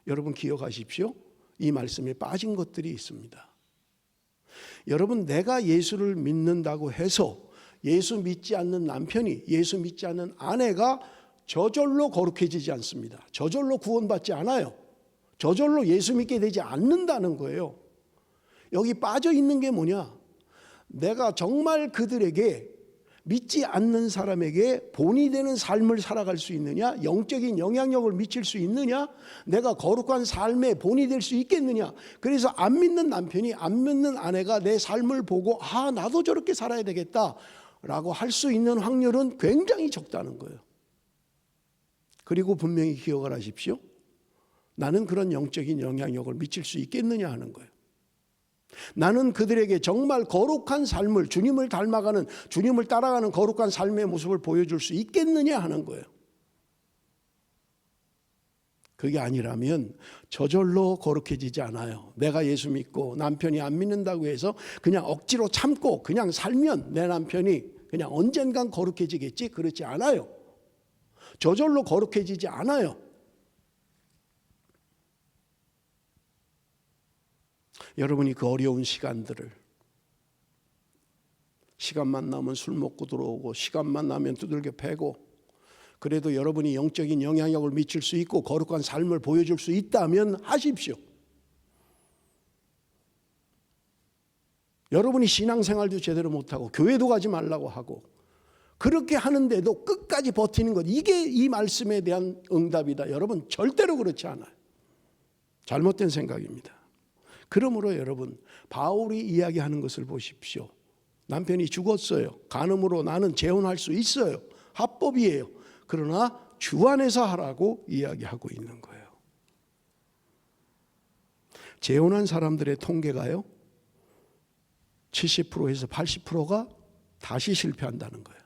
여러분 기억하십시오. 이 말씀에 빠진 것들이 있습니다. 여러분, 내가 예수를 믿는다고 해서 예수 믿지 않는 남편이, 예수 믿지 않는 아내가 저절로 거룩해지지 않습니다. 저절로 구원받지 않아요. 저절로 예수 믿게 되지 않는다는 거예요. 여기 빠져 있는 게 뭐냐? 내가 정말 그들에게 믿지 않는 사람에게 본이 되는 삶을 살아갈 수 있느냐? 영적인 영향력을 미칠 수 있느냐? 내가 거룩한 삶의 본이 될 수 있겠느냐? 그래서 안 믿는 남편이, 안 믿는 아내가 내 삶을 보고 나도 저렇게 살아야 되겠다 라고 할 수 있는 확률은 굉장히 적다는 거예요. 그리고 분명히 기억을 하십시오. 나는 그런 영적인 영향력을 미칠 수 있겠느냐 하는 거예요. 나는 그들에게 정말 거룩한 삶을, 주님을 닮아가는, 주님을 따라가는 거룩한 삶의 모습을 보여줄 수 있겠느냐 하는 거예요. 그게 아니라면 저절로 거룩해지지 않아요. 내가 예수 믿고 남편이 안 믿는다고 해서 그냥 억지로 참고 그냥 살면 내 남편이 그냥 언젠간 거룩해지겠지? 그렇지 않아요. 저절로 거룩해지지 않아요. 여러분이 그 어려운 시간들을, 시간만 나면 술 먹고 들어오고 시간만 나면 두들겨 패고, 그래도 여러분이 영적인 영향력을 미칠 수 있고 거룩한 삶을 보여줄 수 있다면 하십시오. 여러분이 신앙생활도 제대로 못하고 교회도 가지 말라고 하고 그렇게 하는데도 끝까지 버티는 것, 이게 이 말씀에 대한 응답이다. 여러분 절대로 그렇지 않아요. 잘못된 생각입니다. 그러므로 여러분, 바울이 이야기하는 것을 보십시오. 남편이 죽었어요. 간음으로 나는 재혼할 수 있어요. 합법이에요. 그러나 주 안에서 하라고 이야기하고 있는 거예요. 재혼한 사람들의 통계가요, 70%에서 80%가 다시 실패한다는 거예요.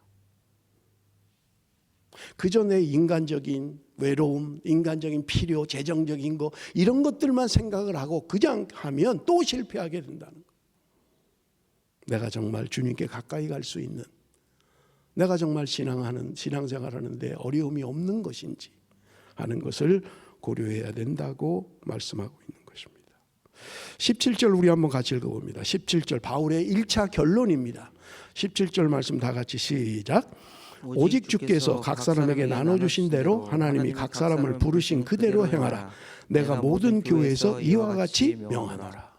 그저 내 인간적인 외로움, 인간적인 필요, 재정적인 거, 이런 것들만 생각을 하고 그냥 하면 또 실패하게 된다는 거예요. 내가 정말 주님께 가까이 갈 수 있는, 내가 정말 신앙생활하는데 어려움이 없는 것인지 하는 것을 고려해야 된다고 말씀하고 있는 것입니다. 17절 우리 한번 같이 읽어봅니다. 17절 바울의 1차 결론입니다. 17절 말씀 다 같이 시작. 오직 주께서 각 사람에게 나눠주신 대로 하나님이 각 사람을 부르신 그대로 행하라. 내가 모든 교회에서 이와 같이 명하노라.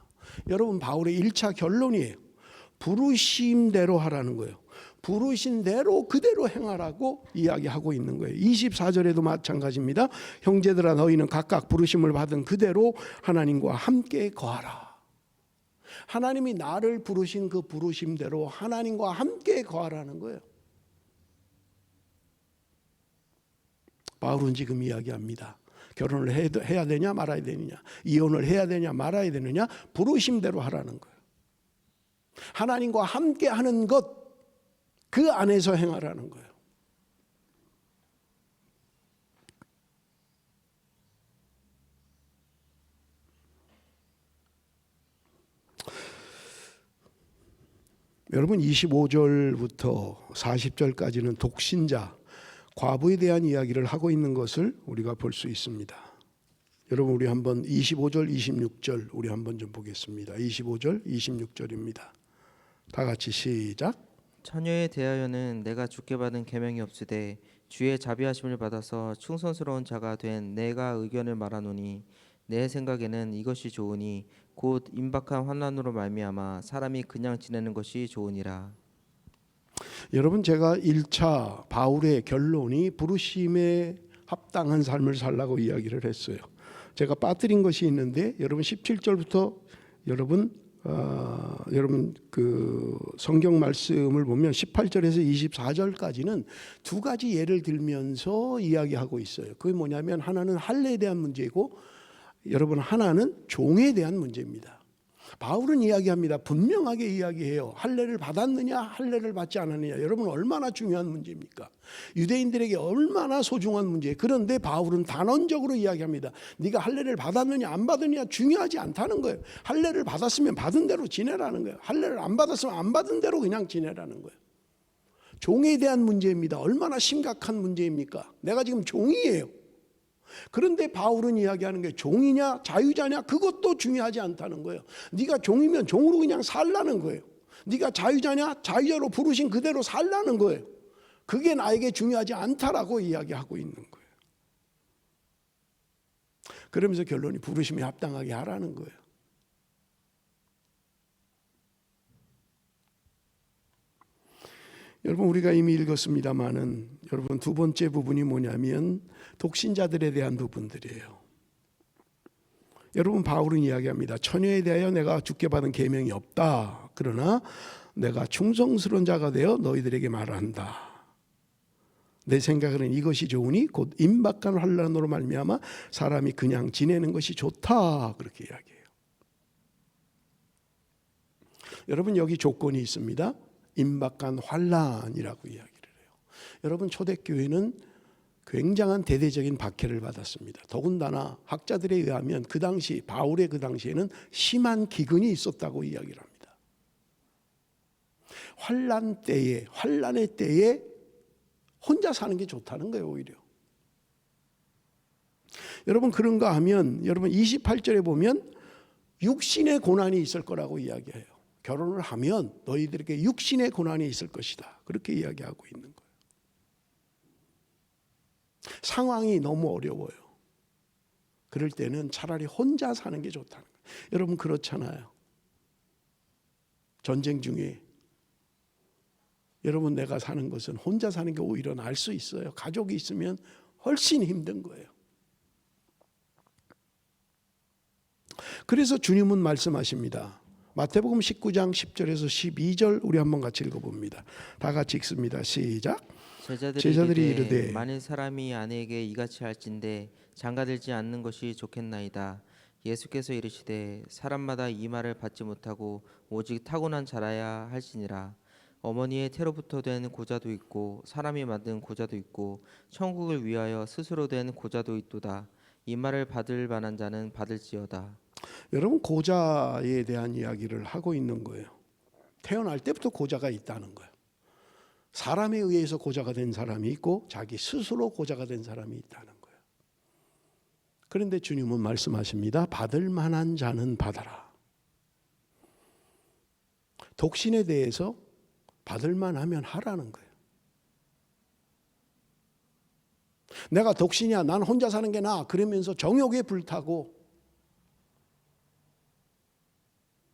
여러분 바울의 1차 결론이에요. 부르심대로 하라는 거예요. 부르신 대로 그대로 행하라고 이야기하고 있는 거예요. 24절에도 마찬가지입니다. 형제들아 너희는 각각 부르심을 받은 그대로 하나님과 함께 거하라. 하나님이 나를 부르신 그 부르심대로 하나님과 함께 거하라는 거예요. 바울은 지금 이야기합니다. 결혼을 해야 되냐 말아야 되느냐, 이혼을 해야 되냐 말아야 되느냐, 부르심대로 하라는 거예요. 하나님과 함께 하는 것, 그 안에서 행하라는 거예요. 여러분 25절부터 40절까지는 독신자, 과부에 대한 이야기를 하고 있는 것을 우리가 볼 수 있습니다. 여러분 우리 한번 25절, 26절 우리 한번 좀 보겠습니다. 25절, 26절입니다. 다 같이 시작. 처녀에 대하여는 내가 주께 받은 계명이 없으되 주의 자비하심을 받아서 충성스러운 자가 된 내가 의견을 말하노니 내 생각에는 이것이 좋으니 곧 임박한 환난으로 말미암아 사람이 그냥 지내는 것이 좋으니라. 여러분 제가 1차 바울의 결론이 부르심에 합당한 삶을 살라고 이야기를 했어요. 제가 빠뜨린 것이 있는데 여러분 17절부터 여러분 그 성경 말씀을 보면 18절에서 24절까지는 두 가지 예를 들면서 이야기하고 있어요. 그게 뭐냐면 하나는 할례에 대한 문제이고 여러분 하나는 종에 대한 문제입니다. 바울은 이야기합니다. 분명하게 이야기해요. 할례를 받았느냐 할례를 받지 않았느냐. 여러분 얼마나 중요한 문제입니까? 유대인들에게 얼마나 소중한 문제예요. 그런데 바울은 단언적으로 이야기합니다. 네가 할례를 받았느냐 안 받았느냐 중요하지 않다는 거예요. 할례를 받았으면 받은 대로 지내라는 거예요. 할례를 안 받았으면 안 받은 대로 그냥 지내라는 거예요. 종에 대한 문제입니다. 얼마나 심각한 문제입니까? 내가 지금 종이에요. 그런데 바울은 이야기하는 게 종이냐 자유자냐 그것도 중요하지 않다는 거예요. 네가 종이면 종으로 그냥 살라는 거예요. 네가 자유자냐 자유자로 부르신 그대로 살라는 거예요. 그게 나에게 중요하지 않다라고 이야기하고 있는 거예요. 그러면서 결론이 부르심에 합당하게 하라는 거예요. 여러분 우리가 이미 읽었습니다마는 여러분 두 번째 부분이 뭐냐면 독신자들에 대한 부분들이에요. 여러분 바울은 이야기합니다. 처녀에 대하여 내가 주께 받은 계명이 없다. 그러나 내가 충성스러운 자가 되어 너희들에게 말한다. 내 생각에는 이것이 좋으니 곧 임박한 환난으로 말미암아 사람이 그냥 지내는 것이 좋다. 그렇게 이야기해요. 여러분 여기 조건이 있습니다. 임박한 환난이라고 이야기를 해요. 여러분 초대교회는 굉장한 대대적인 박해를 받았습니다. 더군다나 학자들에 의하면 그 당시 바울의 그 당시에는 심한 기근이 있었다고 이야기를 합니다. 환난의 때에 혼자 사는 게 좋다는 거예요. 오히려. 여러분 그런가 하면 여러분 28절에 보면 육신의 고난이 있을 거라고 이야기해요. 결혼을 하면 너희들에게 육신의 고난이 있을 것이다. 그렇게 이야기하고 있는 거예요. 상황이 너무 어려워요. 그럴 때는 차라리 혼자 사는 게 좋다는 거예요. 여러분 그렇잖아요. 전쟁 중에 여러분 내가 사는 것은 혼자 사는 게 오히려 나을 수 있어요. 가족이 있으면 훨씬 힘든 거예요. 그래서 주님은 말씀하십니다. 마태복음 19장 10절에서 12절 우리 한번 같이 읽어봅니다. 다 같이 읽습니다. 시작. 제자들이 이르되 만일 사람이 아내에게 이같이 할진대 장가들지 않는 것이 좋겠나이다. 예수께서 이르시되 사람마다 이 말을 받지 못하고 오직 타고난 자라야 할지니라. 어머니의 태로부터 된 고자도 있고 사람이 만든 고자도 있고 천국을 위하여 스스로 된 고자도 있도다. 이 말을 받을 만한 자는 받을지어다. 여러분 고자에 대한 이야기를 하고 있는 거예요. 태어날 때부터 고자가 있다는 거예요. 사람에 의해서 고자가 된 사람이 있고 자기 스스로 고자가 된 사람이 있다는 거예요. 그런데 주님은 말씀하십니다. 받을 만한 자는 받아라. 독신에 대해서 받을 만하면 하라는 거예요. 내가 독신이야, 난 혼자 사는 게 나아, 그러면서 정욕에 불타고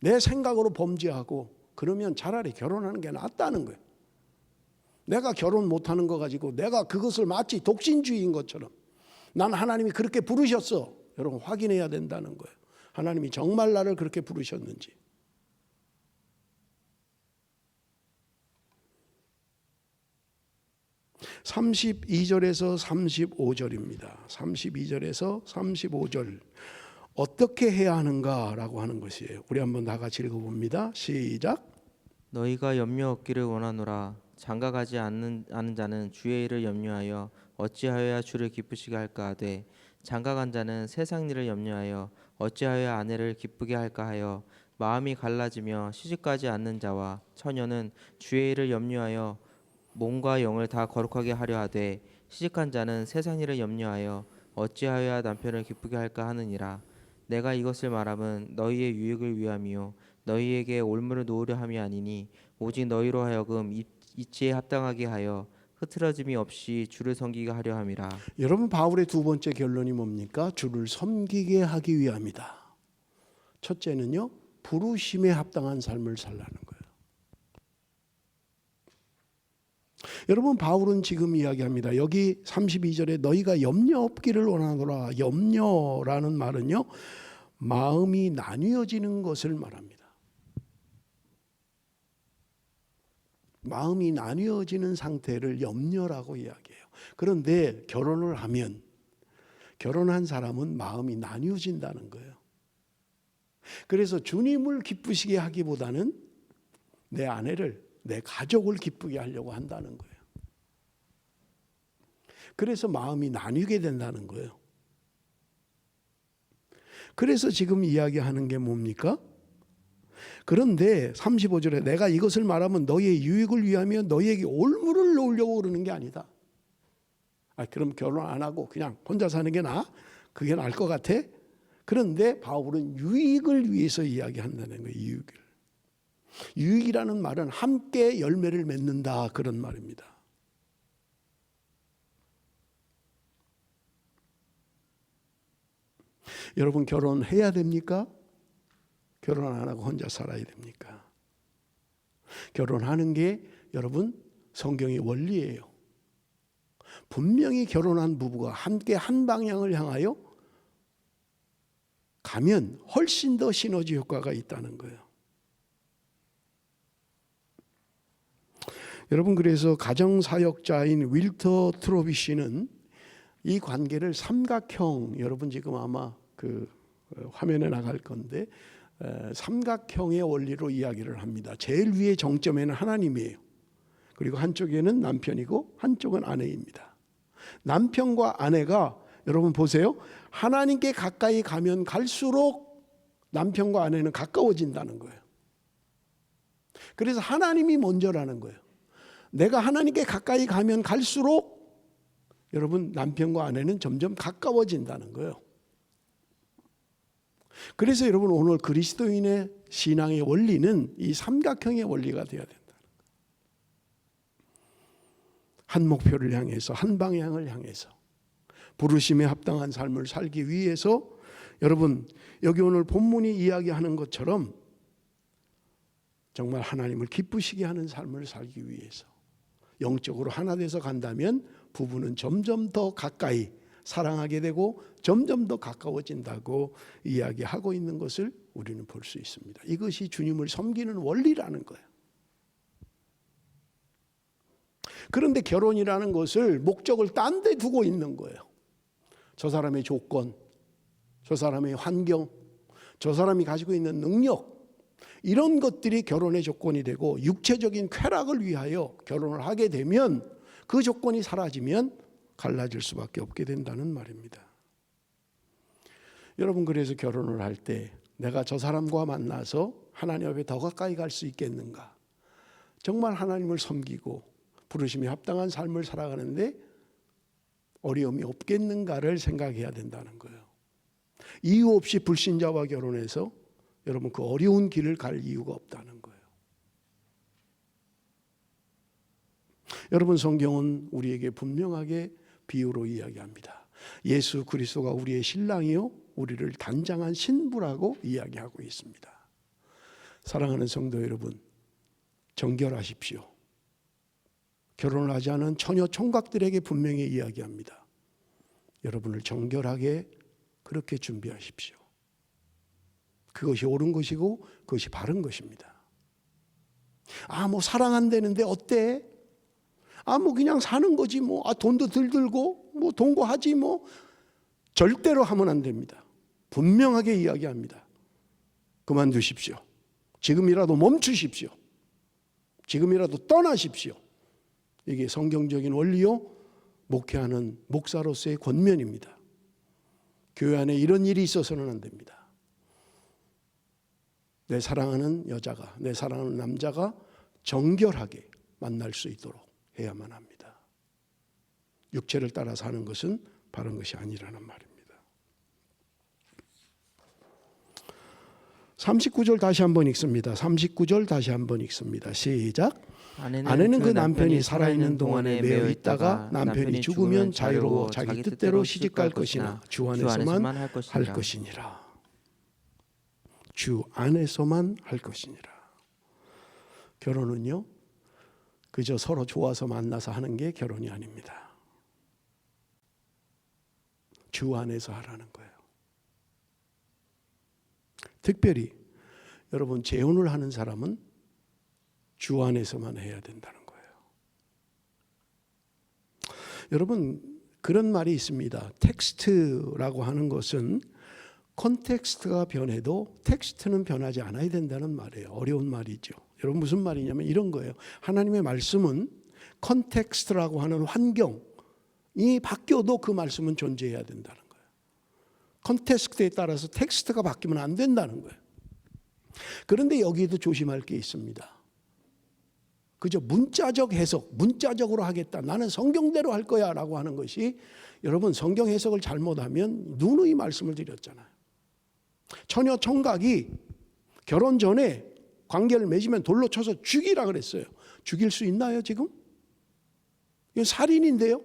내 생각으로 범죄하고 그러면 차라리 결혼하는 게 낫다는 거예요. 내가 결혼 못하는 거 가지고 내가 그것을 마치 독신주의인 것처럼, 난 하나님이 그렇게 부르셨어. 여러분 확인해야 된다는 거예요. 하나님이 정말 나를 그렇게 부르셨는지. (32절에서 35절입니다) 32절에서 35절 어떻게 해야 하는가라고 하는 것이에요. 우리 한번 다 같이 읽어봅니다. 시작. 너희가 염려 얻기를 원하노라. 장가가지 않는 자는 주의 일을 염려하여 어찌하여야 주를 기쁘시게 할까 하되, 장가간 자는 세상 일을 염려하여 어찌하여야 아내를 기쁘게 할까 하여, 마음이 갈라지며 시집가지 않는 자와 처녀는 주의 일을 염려하여 몸과 영을 다 거룩하게 하려 하되, 시집간 자는 세상 일을 염려하여 어찌하여야 남편을 기쁘게 할까 하느니라. 내가 이것을 말함은 너희의 유익을 위함이요 너희에게 올무를 놓으려 함이 아니니, 오직 너희로 하여금 이치에 합당하게 하여 흐트러짐이 없이 주를 섬기게 하려 함이라. 여러분 바울의 두 번째 결론이 뭡니까? 주를 섬기게 하기 위함이다. 첫째는요, 부르심에 합당한 삶을 살라는 거예요. 여러분 바울은 지금 이야기합니다. 여기 32절에 너희가 염려 없기를 원하노라. 염려라는 말은요, 마음이 나뉘어지는 것을 말합니다. 마음이 나뉘어지는 상태를 염려라고 이야기해요. 그런데 결혼을 하면, 결혼한 사람은 마음이 나뉘어진다는 거예요. 그래서 주님을 기쁘시게 하기보다는 내 아내를, 내 가족을 기쁘게 하려고 한다는 거예요. 그래서 마음이 나뉘게 된다는 거예요. 그래서 지금 이야기하는 게 뭡니까? 그런데 35절에 내가 이것을 말하면 너희의 유익을 위하며 너희에게 올무를 놓으려고 그러는 게 아니다. 그럼 결혼 안 하고 그냥 혼자 사는 게 나아? 그게 나을 것 같아? 그런데 바울은 유익을 위해서 이야기한다는 거예요. 유익을. 유익이라는 말은 함께 열매를 맺는다, 그런 말입니다. 여러분 결혼해야 됩니까? 결혼 안 하고 혼자 살아야 됩니까? 결혼하는 게 여러분 성경의 원리예요. 분명히 결혼한 부부가 함께 한 방향을 향하여 가면 훨씬 더 시너지 효과가 있다는 거예요. 여러분 그래서 가정사역자인 윌터 트로비시는 이 관계를 삼각형, 여러분 지금 아마 그 화면에 나갈 건데 삼각형의 원리로 이야기를 합니다. 제일 위에 정점에는 하나님이에요. 그리고 한쪽에는 남편이고 한쪽은 아내입니다. 남편과 아내가 여러분 보세요. 하나님께 가까이 가면 갈수록 남편과 아내는 가까워진다는 거예요. 그래서 하나님이 먼저라는 거예요. 내가 하나님께 가까이 가면 갈수록 여러분 남편과 아내는 점점 가까워진다는 거예요. 그래서 여러분 오늘 그리스도인의 신앙의 원리는 이 삼각형의 원리가 되어야 된다는 거예요. 한 목표를 향해서, 한 방향을 향해서 부르심에 합당한 삶을 살기 위해서 여러분 여기 오늘 본문이 이야기하는 것처럼 정말 하나님을 기쁘시게 하는 삶을 살기 위해서 영적으로 하나 돼서 간다면 부부는 점점 더 가까이 사랑하게 되고 점점 더 가까워진다고 이야기하고 있는 것을 우리는 볼 수 있습니다. 이것이 주님을 섬기는 원리라는 거예요. 그런데 결혼이라는 것을 목적을 딴 데 두고 있는 거예요. 저 사람의 조건, 저 사람의 환경, 저 사람이 가지고 있는 능력, 이런 것들이 결혼의 조건이 되고 육체적인 쾌락을 위하여 결혼을 하게 되면 그 조건이 사라지면 갈라질 수밖에 없게 된다는 말입니다. 여러분 그래서 결혼을 할 때 내가 저 사람과 만나서 하나님 앞에 더 가까이 갈 수 있겠는가? 정말 하나님을 섬기고 부르심에 합당한 삶을 살아가는데 어려움이 없겠는가를 생각해야 된다는 거예요. 이유 없이 불신자와 결혼해서 여러분 그 어려운 길을 갈 이유가 없다는 거예요. 여러분, 성경은 우리에게 분명하게 비유로 이야기합니다. 예수 그리스도가 우리의 신랑이요 우리를 단장한 신부라고 이야기하고 있습니다. 사랑하는 성도 여러분, 정결하십시오. 결혼을 하지 않은 처녀 총각들에게 분명히 이야기합니다. 여러분을 정결하게 그렇게 준비하십시오. 그것이 옳은 것이고 그것이 바른 것입니다. 뭐 사랑한다는데 어때? 뭐 그냥 사는 거지 뭐. 돈도 덜 들고 뭐 동거하지 뭐. 절대로 하면 안 됩니다. 분명하게 이야기합니다. 그만두십시오. 지금이라도 멈추십시오. 지금이라도 떠나십시오. 이게 성경적인 원리요 목회하는 목사로서의 권면입니다. 교회 안에 이런 일이 있어서는 안 됩니다. 내 사랑하는 여자가, 내 사랑하는 남자가 정결하게 만날 수 있도록 해야만 합니다. 육체를 따라 사는 것은 바른 것이 아니라는 말입니다. 39절 다시 한번 읽습니다. 39절 다시 한번 읽습니다. 시작. 아내는 그 남편이 살아있는 동안에 매여 있다가 남편이 죽으면 자유로워 자기 뜻대로 시집갈 것이나 주 안에서만 할 것이니라. 주 안에서만 할 것이니라. 결혼은요 그저 서로 좋아서 만나서 하는 게 결혼이 아닙니다. 주 안에서 하라는 거예요. 특별히 여러분 재혼을 하는 사람은 주 안에서만 해야 된다는 거예요. 여러분 그런 말이 있습니다. 텍스트라고 하는 것은 컨텍스트가 변해도 텍스트는 변하지 않아야 된다는 말이에요. 어려운 말이죠. 여러분 무슨 말이냐면 이런 거예요. 하나님의 말씀은 컨텍스트라고 하는 환경이 바뀌어도 그 말씀은 존재해야 된다는 거예요. 컨텍스트에 따라서 텍스트가 바뀌면 안 된다는 거예요. 그런데 여기도 조심할 게 있습니다. 그저 문자적 해석, 문자적으로 하겠다. 나는 성경대로 할 거야 라고 하는 것이 여러분 성경 해석을 잘못하면 누누이 말씀을 드렸잖아요. 처녀 총각이 결혼 전에 관계를 맺으면 돌로 쳐서 죽이라 그랬어요. 죽일 수 있나요 지금? 이건 살인인데요.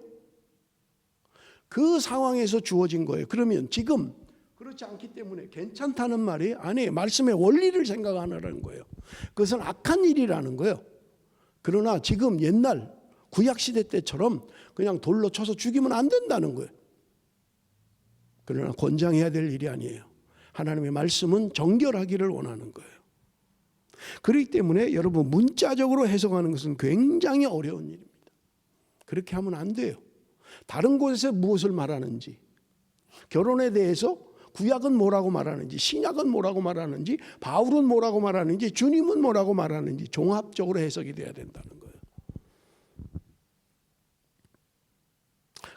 그 상황에서 주어진 거예요. 그러면 지금 그렇지 않기 때문에 괜찮다는 말이 아니에요. 말씀의 원리를 생각하라는 거예요. 그것은 악한 일이라는 거예요. 그러나 지금 옛날 구약시대 때처럼 그냥 돌로 쳐서 죽이면 안 된다는 거예요. 그러나 권장해야 될 일이 아니에요. 하나님의 말씀은 정결하기를 원하는 거예요. 그렇기 때문에 여러분 문자적으로 해석하는 것은 굉장히 어려운 일입니다. 그렇게 하면 안 돼요. 다른 곳에서 무엇을 말하는지, 결혼에 대해서 구약은 뭐라고 말하는지, 신약은 뭐라고 말하는지, 바울은 뭐라고 말하는지, 주님은 뭐라고 말하는지 종합적으로 해석이 돼야 된다는 거예요.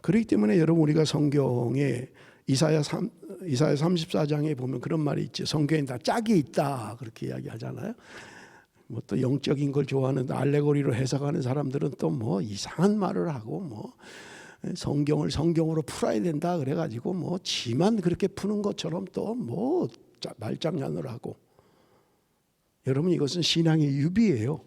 그렇기 때문에 여러분 우리가 성경에 이사야 34장에 보면 그런 말이 있죠. 성경에 다 짝이 있다 그렇게 이야기하잖아요. 뭐 또 영적인 걸 좋아하는 알레고리로 해석하는 사람들은 또 뭐 이상한 말을 하고 뭐 성경을 성경으로 풀어야 된다 그래가지고 뭐 지만 그렇게 푸는 것처럼 또 뭐 말장난을 하고. 여러분 이것은 신앙의 유비예요.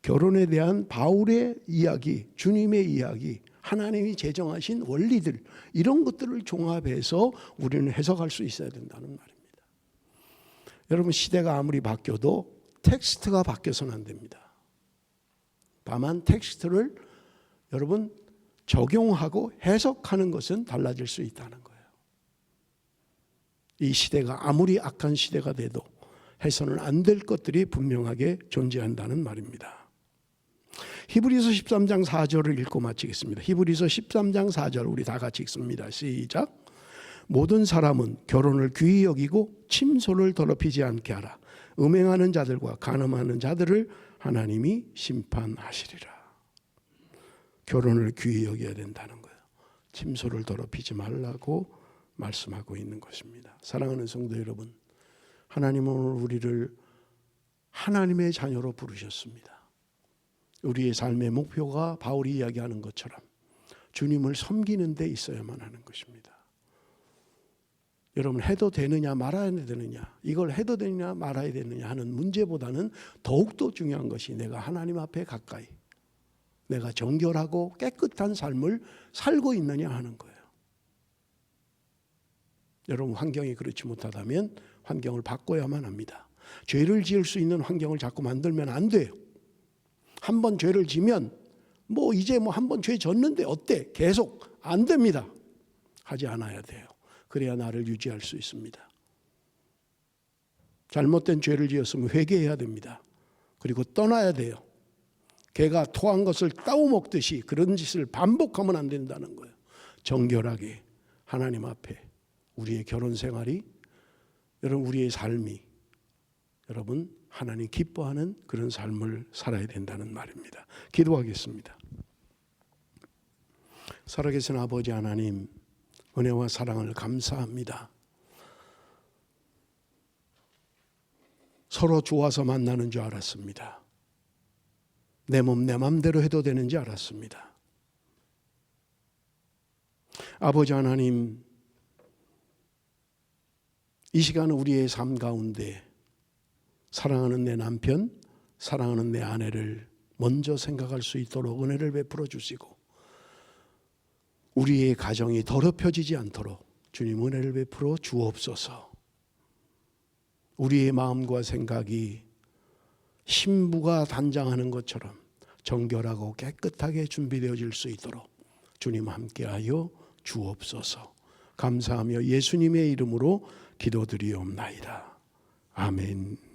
결혼에 대한 바울의 이야기, 주님의 이야기, 하나님이 제정하신 원리들 이런 것들을 종합해서 우리는 해석할 수 있어야 된다는 말입니다. 여러분 시대가 아무리 바뀌어도 텍스트가 바뀌어서는 안 됩니다. 다만 텍스트를 여러분 적용하고 해석하는 것은 달라질 수 있다는 거예요. 이 시대가 아무리 악한 시대가 돼도 해서는 안 될 것들이 분명하게 존재한다는 말입니다. 히브리서 13장 4절을 읽고 마치겠습니다. 히브리서 13장 4절 우리 다 같이 읽습니다. 시작. 모든 사람은 결혼을 귀히 여기고 침소를 더럽히지 않게 하라. 음행하는 자들과 간음하는 자들을 하나님이 심판하시리라. 결혼을 귀히 여겨야 된다는 거예요. 침소를 더럽히지 말라고 말씀하고 있는 것입니다. 사랑하는 성도 여러분, 하나님은 우리를 하나님의 자녀로 부르셨습니다. 우리의 삶의 목표가 바울이 이야기하는 것처럼 주님을 섬기는 데 있어야만 하는 것입니다. 여러분, 해도 되느냐 말아야 되느냐, 이걸 해도 되느냐 말아야 되느냐 하는 문제보다는 더욱더 중요한 것이 내가 하나님 앞에 가까이, 내가 정결하고 깨끗한 삶을 살고 있느냐 하는 거예요. 여러분, 환경이 그렇지 못하다면 환경을 바꿔야만 합니다. 죄를 지을 수 있는 환경을 자꾸 만들면 안 돼요. 한 번 죄를 지면 이제 한 번 죄 졌는데 어때? 계속 안 됩니다. 하지 않아야 돼요. 그래야 나를 유지할 수 있습니다. 잘못된 죄를 지었으면 회개해야 됩니다. 그리고 떠나야 돼요. 개가 토한 것을 따오먹듯이 그런 짓을 반복하면 안 된다는 거예요. 정결하게 하나님 앞에 우리의 결혼 생활이, 여러분, 우리의 삶이 여러분 하나님 기뻐하는 그런 삶을 살아야 된다는 말입니다. 기도하겠습니다. 살아계신 아버지 하나님, 은혜와 사랑을 감사합니다. 서로 좋아서 만나는 줄 알았습니다. 내 몸 내 맘대로 해도 되는지 알았습니다. 아버지 하나님, 이 시간 우리의 삶 가운데 사랑하는 내 남편, 사랑하는 내 아내를 먼저 생각할 수 있도록 은혜를 베풀어 주시고, 우리의 가정이 더럽혀지지 않도록 주님 은혜를 베풀어 주옵소서. 우리의 마음과 생각이 신부가 단장하는 것처럼 정결하고 깨끗하게 준비되어질 수 있도록 주님 함께하여 주옵소서. 감사하며 예수님의 이름으로 기도드리옵나이다. 아멘.